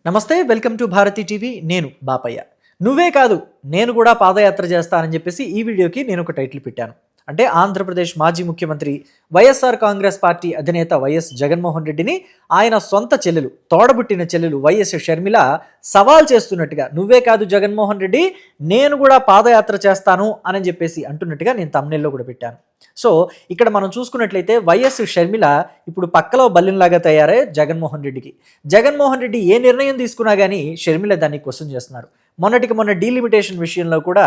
నమస్తే, welcome to Bharati TV. నేను బాపయ్య. నువ్వే కాదు, నేను కూడా పాదయాత్ర చేస్తానని చెప్పేసి ఈ వీడియోకి నేను ఒక టైటిల్ పెట్టాను. అంటే ఆంధ్రప్రదేశ్ మాజీ ముఖ్యమంత్రి వైఎస్ఆర్ కాంగ్రెస్ పార్టీ అధినేత వైఎస్ జగన్మోహన్ రెడ్డిని ఆయన సొంత చెల్లెలు, తోడబుట్టిన చెల్లెలు వైఎస్ షర్మిల సవాల్ చేస్తున్నట్టుగా, నువ్వే కాదు జగన్మోహన్ రెడ్డి, నేను కూడా పాదయాత్ర చేస్తాను అని చెప్పేసి అంటున్నట్టుగా నేను తమ్నెల్లో కూడా పెట్టాను. సో ఇక్కడ మనం చూసుకున్నట్లయితే వైఎస్ షర్మిల ఇప్పుడు పక్కలో బల్లింలాగా తయారై జగన్మోహన్ రెడ్డికి. జగన్మోహన్ రెడ్డి ఏ నిర్ణయం తీసుకున్నా కానీ షర్మిల దాన్ని క్వశ్చన్ చేస్తున్నారు. మొన్న డీలిమిటేషన్ విషయంలో కూడా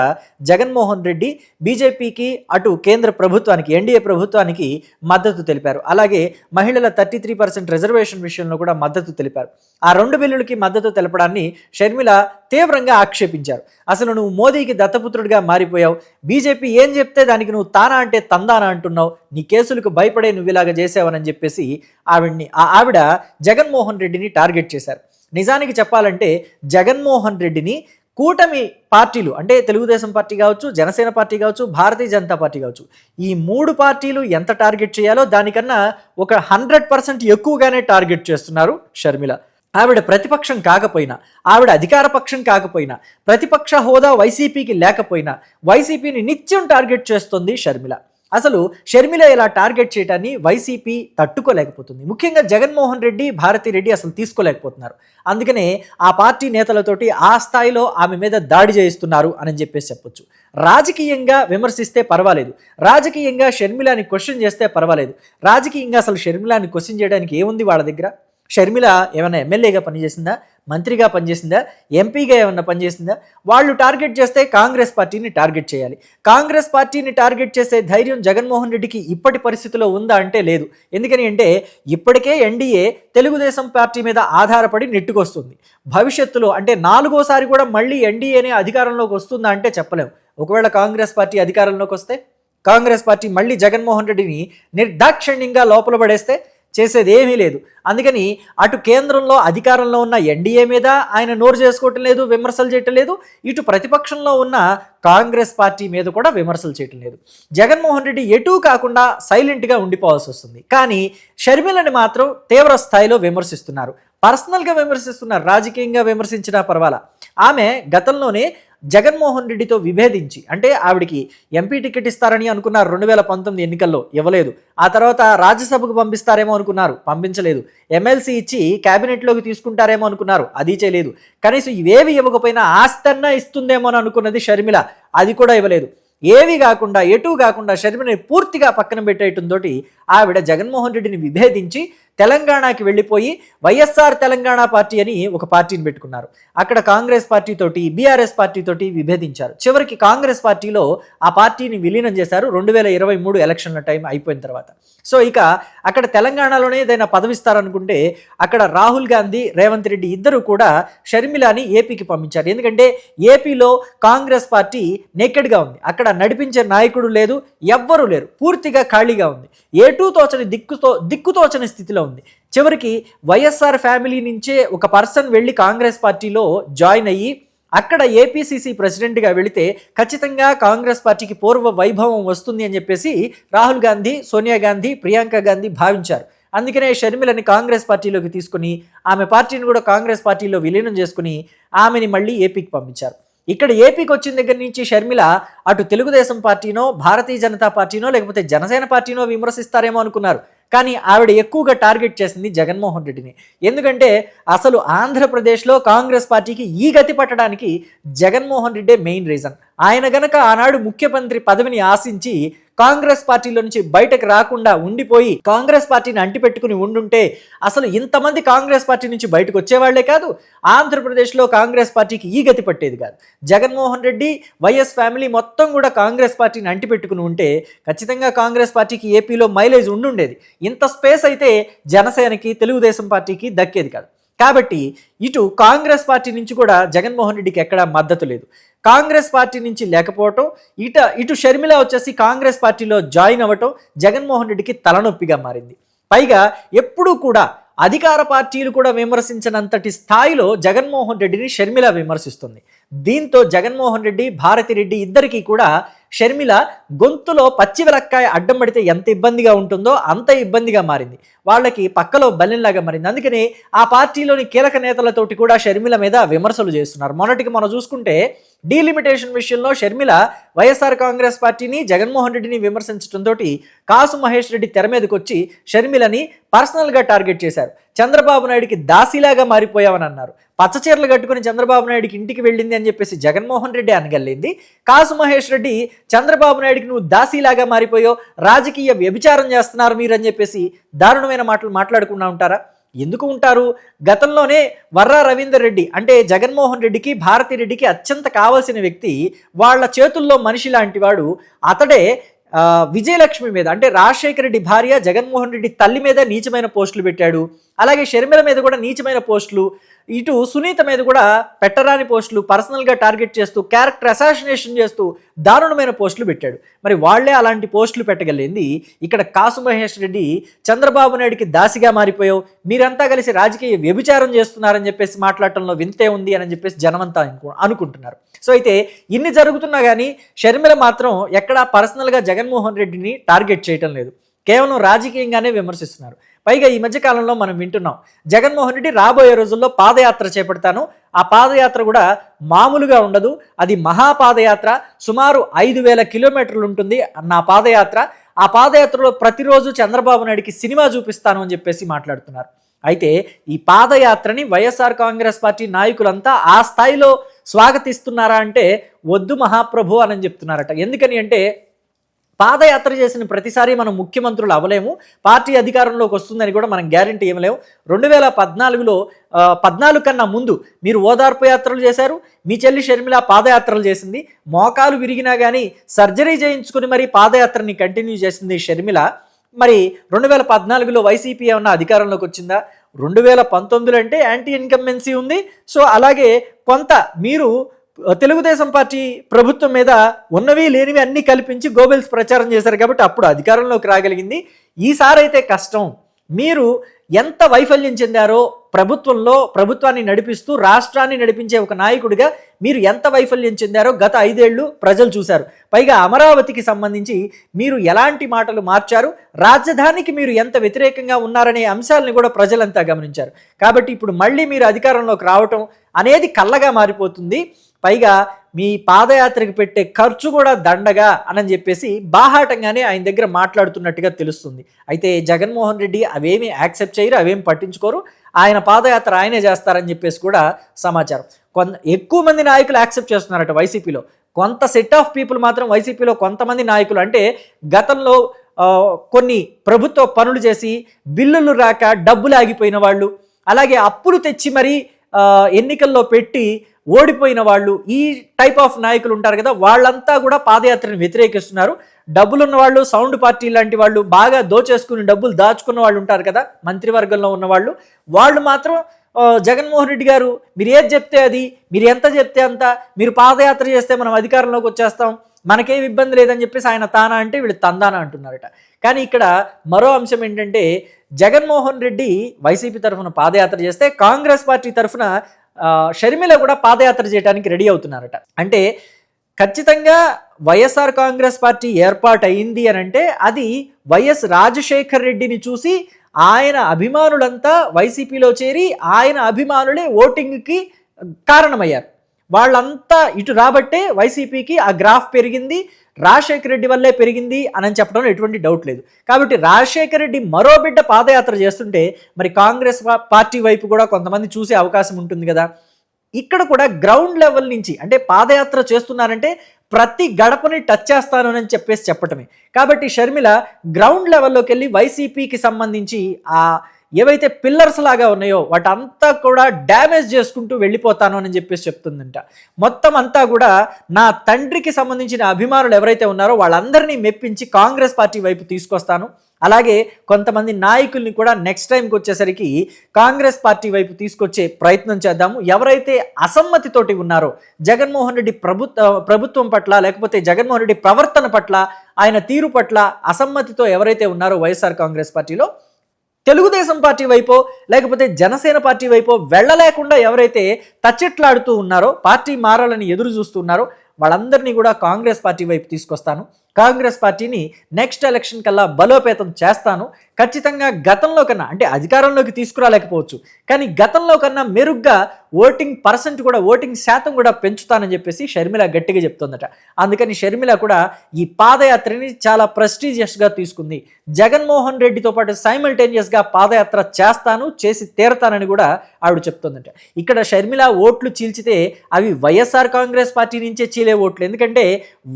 జగన్మోహన్ రెడ్డి బీజేపీకి, అటు కేంద్ర ప్రభుత్వానికి, ఎన్డీఏ ప్రభుత్వానికి మద్దతు తెలిపారు. అలాగే మహిళల 33% రిజర్వేషన్ విషయంలో కూడా మద్దతు తెలిపారు. ఆ రెండు బిల్లులకి మద్దతు తెలపడాన్ని షర్మిల తీవ్రంగా ఆక్షేపించారు. అసలు నువ్వు మోదీకి దత్తపుత్రుడిగా మారిపోయావు, బీజేపీ ఏం చెప్తే దానికి నువ్వు తానా అంటే తందానా అంటున్నావు, నీ కేసులకు భయపడే నువ్వు ఇలాగా చేసావని చెప్పేసి ఆవిడ జగన్మోహన్ రెడ్డిని టార్గెట్ చేశారు. నిజానికి చెప్పాలంటే జగన్మోహన్ రెడ్డిని కూటమి పార్టీలు, అంటే తెలుగుదేశం పార్టీ కావచ్చు, జనసేన పార్టీ కావచ్చు, భారతీయ జనతా పార్టీ కావచ్చు, ఈ మూడు పార్టీలు ఎంత టార్గెట్ చేయాలో దానికన్నా ఒక 100% ఎక్కువగానే టార్గెట్ చేస్తున్నారు షర్మిల. ఆవిడ ప్రతిపక్షం కాకపోయినా, ఆవిడ అధికార పక్షం కాకపోయినా, ప్రతిపక్ష హోదా వైసీపీకి లేకపోయినా వైసీపీని నిత్యం టార్గెట్ చేస్తుంది షర్మిల. అసలు షర్మిల ఇలా టార్గెట్ చేయడాన్ని వైసీపీ తట్టుకోలేకపోతుంది. ముఖ్యంగా జగన్మోహన్ రెడ్డి, భారతిరెడ్డి అసలు తీసుకోలేకపోతున్నారు. అందుకనే ఆ పార్టీ నేతలతోటి ఆ స్థాయిలో ఆమె మీద దాడి చేయిస్తున్నారు అని చెప్పేసి చెప్పొచ్చు. రాజకీయంగా విమర్శిస్తే పర్వాలేదు, రాజకీయంగా షర్మిలాని క్వశ్చన్ చేస్తే పర్వాలేదు, రాజకీయంగా అసలు షర్మిలాని క్వశ్చన్ చేయడానికి ఏముంది వాళ్ళ దగ్గర? షర్మిల ఏమైనా ఎమ్మెల్యేగా పనిచేసిందా, మంత్రిగా పనిచేసిందా, ఎంపీగా ఏమన్నా పనిచేసిందా? వాళ్ళు టార్గెట్ చేస్తే కాంగ్రెస్ పార్టీని టార్గెట్ చేయాలి. కాంగ్రెస్ పార్టీని టార్గెట్ చేసే ధైర్యం జగన్మోహన్ రెడ్డికి ఇప్పటి పరిస్థితిలో ఉందా అంటే లేదు. ఎందుకని అంటే ఇప్పటికే ఎన్డీఏ తెలుగుదేశం పార్టీ మీద ఆధారపడి నెట్టుకొస్తుంది. భవిష్యత్తులో అంటే 4వ సారి కూడా మళ్ళీ ఎన్డీఏనే అధికారంలోకి వస్తుందా అంటే చెప్పలేము. ఒకవేళ కాంగ్రెస్ పార్టీ అధికారంలోకి వస్తే, కాంగ్రెస్ పార్టీ మళ్ళీ జగన్మోహన్ రెడ్డిని నిర్దాక్షిణ్యంగా లోపల పడేస్తే చేసేది ఏమీ లేదు. అందుకని అటు కేంద్రంలో అధికారంలో ఉన్న ఎన్డీఏ మీద ఆయన నోరు చేసుకోవటం లేదు, విమర్శలు చేయటం లేదు, ఇటు ప్రతిపక్షంలో ఉన్న కాంగ్రెస్ పార్టీ మీద కూడా విమర్శలు చేయటం లేదు. జగన్మోహన్ రెడ్డి ఎటూ కాకుండా సైలెంట్గా ఉండిపోవాల్సి వస్తుంది. కానీ షర్మిలని మాత్రం తీవ్ర స్థాయిలో విమర్శిస్తున్నారు, పర్సనల్గా విమర్శిస్తున్నారు. రాజకీయంగా విమర్శించినా పర్వాలా. ఆమె గతంలోనే జగన్మోహన్ రెడ్డితో విభేదించి, అంటే ఆవిడికి ఎంపీ టికెట్ ఇస్తారని అనుకున్నారు 2019 ఎన్నికల్లో, ఇవ్వలేదు. ఆ తర్వాత రాజ్యసభకు పంపిస్తారేమో అనుకున్నారు, పంపించలేదు. ఎమ్మెల్సీ ఇచ్చి క్యాబినెట్లోకి తీసుకుంటారేమో అనుకున్నారు, అది చేయలేదు. కనీసం ఇవేవి ఇవ్వకపోయినా ఆస్తన్నా ఇస్తుందేమో అని అనుకున్నది షర్మిల, అది కూడా ఇవ్వలేదు. ఏవి కాకుండా, ఎటు కాకుండా షర్మిలని పూర్తిగా పక్కన పెట్టేయటంతో ఆవిడ జగన్మోహన్ రెడ్డిని విభేదించి తెలంగాణకి వెళ్ళిపోయి వైఎస్ఆర్ తెలంగాణ పార్టీ అని ఒక పార్టీని పెట్టుకున్నారు. అక్కడ కాంగ్రెస్ పార్టీతోటి, బీఆర్ఎస్ పార్టీతోటి విభేదించారు. చివరికి కాంగ్రెస్ పార్టీలో ఆ పార్టీని విలీనం చేశారు 2023 ఎలక్షన్ల టైం అయిపోయిన తర్వాత. సో ఇక అక్కడ తెలంగాణలోనే ఏదైనా పదవిస్తారనుకుంటే అక్కడ రాహుల్ గాంధీ, రేవంత్ రెడ్డి ఇద్దరు కూడా షర్మిలాని ఏపీకి పంపించారు. ఎందుకంటే ఏపీలో కాంగ్రెస్ పార్టీ నేకెడ్గా ఉంది, అక్కడ నడిపించే నాయకుడు లేదు, ఎవ్వరూ లేరు, పూర్తిగా ఖాళీగా ఉంది, ఏటూ తోచని దిక్కుతోచని స్థితిలో ఉంది. చివరికి వైఎస్ఆర్ ఫ్యామిలీ నుంచే ఒక పర్సన్ వెళ్ళి కాంగ్రెస్ పార్టీలో జాయిన్ అయ్యి అక్కడ ఏపీసీసీ ప్రెసిడెంట్గా వెళితే ఖచ్చితంగా కాంగ్రెస్ పార్టీకి పూర్వ వైభవం వస్తుంది అని చెప్పేసి రాహుల్ గాంధీ, సోనియా గాంధీ, ప్రియాంక గాంధీ భావించారు. అందుకనే షర్మిలని కాంగ్రెస్ పార్టీలోకి తీసుకుని ఆమె పార్టీని కూడా కాంగ్రెస్ పార్టీలో విలీనం చేసుకుని ఆమెని మళ్ళీ ఏపీకి పంపించారు. ఇక్కడ ఏపీకి వచ్చిన దగ్గర నుంచి షర్మిల అటు తెలుగుదేశం పార్టీనో, భారతీయ జనతా పార్టీనో, లేకపోతే జనసేన పార్టీనో విమర్శిస్తారేమో అనుకున్నారు. కానీ ఆవిడ ఎక్కువగా టార్గెట్ చేసింది జగన్మోహన్ రెడ్డిని. ఎందుకంటే అసలు ఆంధ్రప్రదేశ్లో కాంగ్రెస్ పార్టీకి ఈ గతి పట్టడానికి జగన్మోహన్ రెడ్డే మెయిన్ రీజన్. ఆయన గనక ఆనాడు ముఖ్యమంత్రి పదవిని ఆశించి కాంగ్రెస్ పార్టీలో నుంచి బయటకు రాకుండా ఉండిపోయి కాంగ్రెస్ పార్టీని అంటిపెట్టుకుని ఉండుంటే అసలు ఇంతమంది కాంగ్రెస్ పార్టీ నుంచి బయటకు వచ్చేవాళ్లే కాదు, ఆంధ్రప్రదేశ్లో కాంగ్రెస్ పార్టీకి ఈ గతి పట్టేది కాదు. జగన్మోహన్ రెడ్డి, వైఎస్ ఫ్యామిలీ మొత్తం కూడా కాంగ్రెస్ పార్టీని అంటిపెట్టుకుని ఉంటే ఖచ్చితంగా కాంగ్రెస్ పార్టీకి ఏపీలో మైలేజ్ ఉండుండేది. ఇంత స్పేస్ అయితే జనసేనకి, తెలుగుదేశం పార్టీకి దక్కేది కాదు. కాబట్టి ఇటు కాంగ్రెస్ పార్టీ నుంచి కూడా జగన్మోహన్ రెడ్డికి ఎక్కడా మద్దతు లేదు. కాంగ్రెస్ పార్టీ నుంచి లేకపోవటం, ఇటు షర్మిల వచ్చేసి కాంగ్రెస్ పార్టీలో జాయిన్ అవ్వటం జగన్మోహన్ రెడ్డికి తలనొప్పిగా మారింది. పైగా ఎప్పుడూ కూడా అధికార పార్టీలు కూడా విమర్శించినంతటి స్థాయిలో జగన్మోహన్ రెడ్డిని షర్మిల విమర్శిస్తుంది. దీంతో జగన్మోహన్ రెడ్డి, భారతిరెడ్డి ఇద్దరికీ కూడా షర్మిల గొంతులో పచ్చి వెలక్కాయ అడ్డం పడితే ఎంత ఇబ్బందిగా ఉంటుందో అంత ఇబ్బందిగా మారింది. వాళ్ళకి పక్కలో బల్లెంలాగా మారింది. అందుకని ఆ పార్టీలోని కీలక నేతలతోటి కూడా షర్మిల మీద విమర్శలు చేస్తున్నారు. మొన్నటికి మనం చూసుకుంటే డీలిమిటేషన్ విషయంలో షర్మిల వైఎస్ఆర్ కాంగ్రెస్ పార్టీని, జగన్మోహన్ రెడ్డిని విమర్శించడంతో కాసు మహేష్ రెడ్డి తెర మీదకి వచ్చి షర్మిలని పర్సనల్గా టార్గెట్ చేశారు. చంద్రబాబు నాయుడికి దాసీలాగా మారిపోయావని అన్నారు. పచ్చచీరలు కట్టుకుని చంద్రబాబు నాయుడికి ఇంటికి వెళ్ళింది అని చెప్పేసి జగన్మోహన్ రెడ్డి అనగలింది. కాసు మహేష్ రెడ్డి చంద్రబాబు నాయుడికి నువ్వు దాసీలాగా మారిపోయావు, రాజకీయ వ్యభిచారం చేస్తున్నారు మీరు అని చెప్పేసి దారుణమైన మాటలు మాట్లాడుకున్నా ఉంటారా? ఎందుకు ఉంటారు? గతంలోనే వర్రా రవీందర్ రెడ్డి అంటే జగన్మోహన్ రెడ్డికి, భారతి రెడ్డికి అత్యంత కావాల్సిన వ్యక్తి, వాళ్ళ చేతుల్లో మనిషి లాంటి వాడు. అతడే విజయలక్ష్మి మీద అంటే రాజశేఖర రెడ్డి భార్య జగన్మోహన్ రెడ్డి తల్లి మీద నీచమైన పోస్టులు పెట్టాడు. అలాగే షర్మిల మీద కూడా నీచమైన పోస్టులు, ఇటు సునీత మీద కూడా పెట్టరాని పోస్టులు, పర్సనల్గా టార్గెట్ చేస్తూ క్యారెక్టర్ అసాసినేషన్ చేస్తూ దారుణమైన పోస్టులు పెట్టాడు. మరి వాళ్లే అలాంటి పోస్టులు పెట్టగలిగింది ఇక్కడ కాసు మహేష్ రెడ్డి చంద్రబాబు నాయుడికి దాసిగా మారిపోయావు, మీరంతా కలిసి రాజకీయ వ్యభిచారం చేస్తున్నారని చెప్పేసి మాట్లాడటంలో వింతే ఉంది అని చెప్పేసి జనమంతా అనుకుంటున్నారు. సో అయితే ఇన్ని జరుగుతున్నా కానీ షర్మిల మాత్రం ఎక్కడా పర్సనల్గా జగన్మోహన్ రెడ్డిని టార్గెట్ చేయటం లేదు, కేవలం రాజకీయంగానే విమర్శిస్తున్నారు. పైగా ఈ మధ్యకాలంలో మనం వింటున్నాం, జగన్మోహన్ రెడ్డి రాబోయే రోజుల్లో పాదయాత్ర చేపడతాను, ఆ పాదయాత్ర కూడా మామూలుగా ఉండదు, అది మహాపాదయాత్ర, సుమారు 5,000 కిలోమీటర్లు ఉంటుంది నా పాదయాత్ర, ఆ పాదయాత్రలో ప్రతిరోజు చంద్రబాబు నాయుడికి సినిమా చూపిస్తాను అని చెప్పేసి మాట్లాడుతున్నారు. అయితే ఈ పాదయాత్రని వైఎస్ఆర్ కాంగ్రెస్ పార్టీ నాయకులంతా ఆ స్థాయిలో స్వాగతిస్తున్నారా అంటే వద్దు మహాప్రభు అని చెప్తున్నారట. ఎందుకని అంటే పాదయాత్ర చేసిన ప్రతిసారి మనం ముఖ్యమంత్రులు అవ్వలేము, పార్టీ అధికారంలోకి వస్తుందని కూడా మనం గ్యారంటీ ఇవ్వలేము. 2014లో 14 కన్నా ముందు మీరు ఓదార్పు యాత్రలు చేశారు, మీ చెల్లి షర్మిల పాదయాత్రలు చేసింది, మోకాలు విరిగినా కానీ సర్జరీ చేయించుకుని మరి పాదయాత్రని కంటిన్యూ చేసింది షర్మిల. మరి 2014లో వైసీపీ ఏమన్నా అధికారంలోకి వచ్చిందా? 2019 అంటే యాంటీ ఇన్కంబెన్సీ ఉంది. సో అలాగే కొంత మీరు తెలుగుదేశం పార్టీ ప్రభుత్వం మీద ఉన్నవి లేనివి అన్నీ కల్పించి గోబెల్స్ ప్రచారం చేశారు కాబట్టి అప్పుడు అధికారంలోకి రాగలిగింది. ఈసారి అయితే కష్టం. మీరు ఎంత వైఫల్యం చెందారో ప్రభుత్వాన్ని నడిపిస్తూ రాష్ట్రాన్ని నడిపించే ఒక నాయకుడిగా మీరు ఎంత వైఫల్యం చెందారో గత 5 ఏళ్ళు ప్రజలు చూశారు. పైగా అమరావతికి సంబంధించి మీరు ఎలాంటి మాటలు మార్చారు, రాజధానికి మీరు ఎంత వ్యతిరేకంగా ఉన్నారనే అంశాలను కూడా ప్రజలంతా గమనించారు. కాబట్టి ఇప్పుడు మళ్ళీ మీరు అధికారంలోకి రావటం అనేది కళ్ళగా మారిపోతుంది. పైగా మీ పాదయాత్రకు పెట్టే ఖర్చు కూడా దండగా అని చెప్పేసి బాహాటంగానే ఆయన దగ్గర మాట్లాడుతున్నట్టుగా తెలుస్తుంది. అయితే జగన్మోహన్ రెడ్డి అవేమీ యాక్సెప్ట్ చేయరు, అవేమి పట్టించుకోరు, ఆయన పాదయాత్ర ఆయనే చేస్తారని చెప్పేసి కూడా సమాచారం. ఎక్కువ మంది నాయకులు యాక్సెప్ట్ చేస్తున్నారట వైసీపీలో, కొంత సెట్ ఆఫ్ పీపుల్ మాత్రం వైసీపీలో కొంతమంది నాయకులు అంటే గతంలో కొన్ని ప్రభుత్వ పనులు చేసి బిల్లులు రాక డబ్బులు ఆగిపోయిన వాళ్ళు, అలాగే అప్పులు తెచ్చి మరీ ఎన్నికల్లో పెట్టి ఓడిపోయిన వాళ్ళు, ఈ టైప్ ఆఫ్ నాయకులు ఉంటారు కదా, వాళ్ళంతా కూడా పాదయాత్రను వ్యతిరేకిస్తున్నారు. డబ్బులున్న వాళ్ళు, సౌండ్ పార్టీ లాంటి వాళ్ళు, బాగా దోచేసుకుని డబ్బులు దాచుకున్న వాళ్ళు ఉంటారు కదా మంత్రివర్గంలో ఉన్న వాళ్ళు, వాళ్ళు మాత్రం జగన్మోహన్ రెడ్డి గారు మీరు ఏది చెప్తే అది, మీరు ఎంత చెప్తే అంత, మీరు పాదయాత్ర చేస్తే మనం అధికారంలోకి వచ్చేస్తాం, మనకేం ఇబ్బంది లేదని చెప్పేసి ఆయన తానా అంటే వీళ్ళు తందానా అంటున్నారట. కానీ ఇక్కడ మరో అంశం ఏంటంటే జగన్మోహన్ రెడ్డి వైసీపీ తరఫున పాదయాత్ర చేస్తే కాంగ్రెస్ పార్టీ తరఫున షర్మిల కూడా పాదయాత్ర చేయడానికి రెడీ అవుతున్నారట. అంటే ఖచ్చితంగా వైఎస్ఆర్ కాంగ్రెస్ పార్టీ ఏర్పాటు అయింది అని అంటే అది వైఎస్ రాజశేఖర్ రెడ్డిని చూసి ఆయన అభిమానులంతా వైసీపీలో చేరి ఆయన అభిమానులే ఓటింగ్కి కారణమయ్యారు. వాళ్ళంతా ఇటు రాబట్టే వైసీపీకి ఆ గ్రాఫ్ పెరిగింది, రాజశేఖర రెడ్డి వల్లే పెరిగింది అని చెప్పడంలో ఎటువంటి డౌట్ లేదు. కాబట్టి రాజశేఖర రెడ్డి మరో బిడ్డ పాదయాత్ర చేస్తుంటే మరి కాంగ్రెస్ పార్టీ వైపు కూడా కొంతమంది చూసే అవకాశం ఉంటుంది కదా. ఇక్కడ కూడా గ్రౌండ్ లెవెల్ నుంచి అంటే పాదయాత్ర చేస్తున్నారంటే ప్రతి గడపని టచ్ చేస్తాను అని చెప్పేసి చెప్పటమే. కాబట్టి షర్మిల గ్రౌండ్ లెవెల్లోకి వెళ్ళి వైసీపీకి సంబంధించి ఆ ఏవైతే పిల్లర్స్ లాగా ఉన్నాయో వాటంతా కూడా డ్యామేజ్ చేసుకుంటూ వెళ్ళిపోతాను అని చెప్పేసి చెప్తుందంట. మొత్తం అంతా కూడా నా తండ్రికి సంబంధించిన అభిమానులు ఎవరైతే ఉన్నారో వాళ్ళందరినీ మెప్పించి కాంగ్రెస్ పార్టీ వైపు తీసుకొస్తాను, అలాగే కొంతమంది నాయకుల్ని కూడా నెక్స్ట్ టైంకి వచ్చేసరికి కాంగ్రెస్ పార్టీ వైపు తీసుకొచ్చే ప్రయత్నం చేద్దాము. ఎవరైతే అసమ్మతితోటి ఉన్నారో జగన్మోహన్ రెడ్డి ప్రభుత్వం పట్ల, లేకపోతే జగన్మోహన్ రెడ్డి ప్రవర్తన పట్ల, ఆయన తీరు పట్ల అసమ్మతితో ఎవరైతే ఉన్నారో వైఎస్ఆర్ కాంగ్రెస్ పార్టీలో, తెలుగుదేశం పార్టీ వైపో లేకపోతే జనసేన పార్టీ వైపో వెళ్ళలేకుండా ఎవరైతే తచ్చెట్లాడుతూ ఉన్నారో, పార్టీ మారాలని ఎదురు చూస్తున్నారో వాళ్ళందరినీ కూడా కాంగ్రెస్ పార్టీ వైపు తీసుకొస్తాను. కాంగ్రెస్ పార్టీని నెక్స్ట్ ఎలక్షన్ కల్లా బలోపేతం చేస్తాను, ఖచ్చితంగా గతంలో కన్నా, అంటే అధికారంలోకి తీసుకురాలేకపోవచ్చు కానీ గతంలో కన్నా మెరుగ్గా ఓటింగ్ శాతం కూడా పెంచుతానని చెప్పేసి షర్మిల గట్టిగా చెప్తోందట. అందుకని షర్మిల కూడా ఈ పాదయాత్రని చాలా ప్రెస్టీజియస్గా తీసుకుంది. జగన్మోహన్ రెడ్డితో పాటు సైమల్టేనియస్గా పాదయాత్ర చేసి తీరతానని కూడా ఆవిడ చెప్తోందట. ఇక్కడ షర్మిల ఓట్లు చీల్చితే అవి వైఎస్ఆర్ కాంగ్రెస్ పార్టీ నుంచే చీలే ఓట్లు, ఎందుకంటే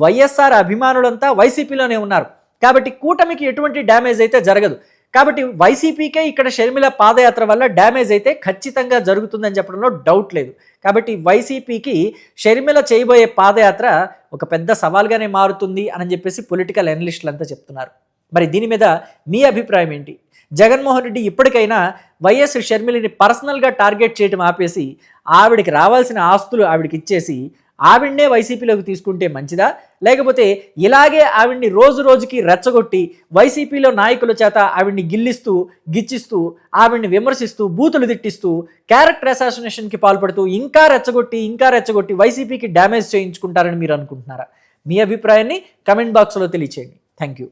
వైఎస్ఆర్ అభిమానులంతా వైసీపీలోనే ఉన్నారు కాబట్టి కూటమికి ఎటువంటి డ్యామేజ్ అయితే జరగదు. కాబట్టి వైసీపీకే ఇక్కడ షర్మిల పాదయాత్ర వల్ల డ్యామేజ్ అయితే ఖచ్చితంగా జరుగుతుందని చెప్పడంలో డౌట్ లేదు. కాబట్టి వైసీపీకి షర్మిల చేయబోయే పాదయాత్ర ఒక పెద్ద సవాల్గానే మారుతుంది అని చెప్పేసి పొలిటికల్ అనలిస్టులు అంతా చెప్తున్నారు. మరి దీని మీద మీ అభిప్రాయం ఏంటి? జగన్మోహన్ రెడ్డి ఇప్పటికైనా వైఎస్ షర్మిలని పర్సనల్గా టార్గెట్ చేయడం ఆపేసి ఆవిడికి రావాల్సిన ఆస్తులు ఆవిడికి ఇచ్చేసి ఆవిడ్నే వైసీపీలోకి తీసుకుంటే మంచిదా, లేకపోతే ఇలాగే ఆవిడ్ని రోజుకి రెచ్చగొట్టి వైసీపీలో నాయకుల చేత ఆవిడ్ని గిచ్చిస్తూ ఆవిడ్ని విమర్శిస్తూ బూతులు తిట్టిస్తూ క్యారెక్టర్ అసాసినేషన్కి పాల్పడుతూ ఇంకా రెచ్చగొట్టి వైసీపీకి డ్యామేజ్ చేయించుకుంటారని మీరు అనుకుంటున్నారా? మీ అభిప్రాయాన్ని కమెంట్ బాక్స్లో తెలియచేయండి. Thank you.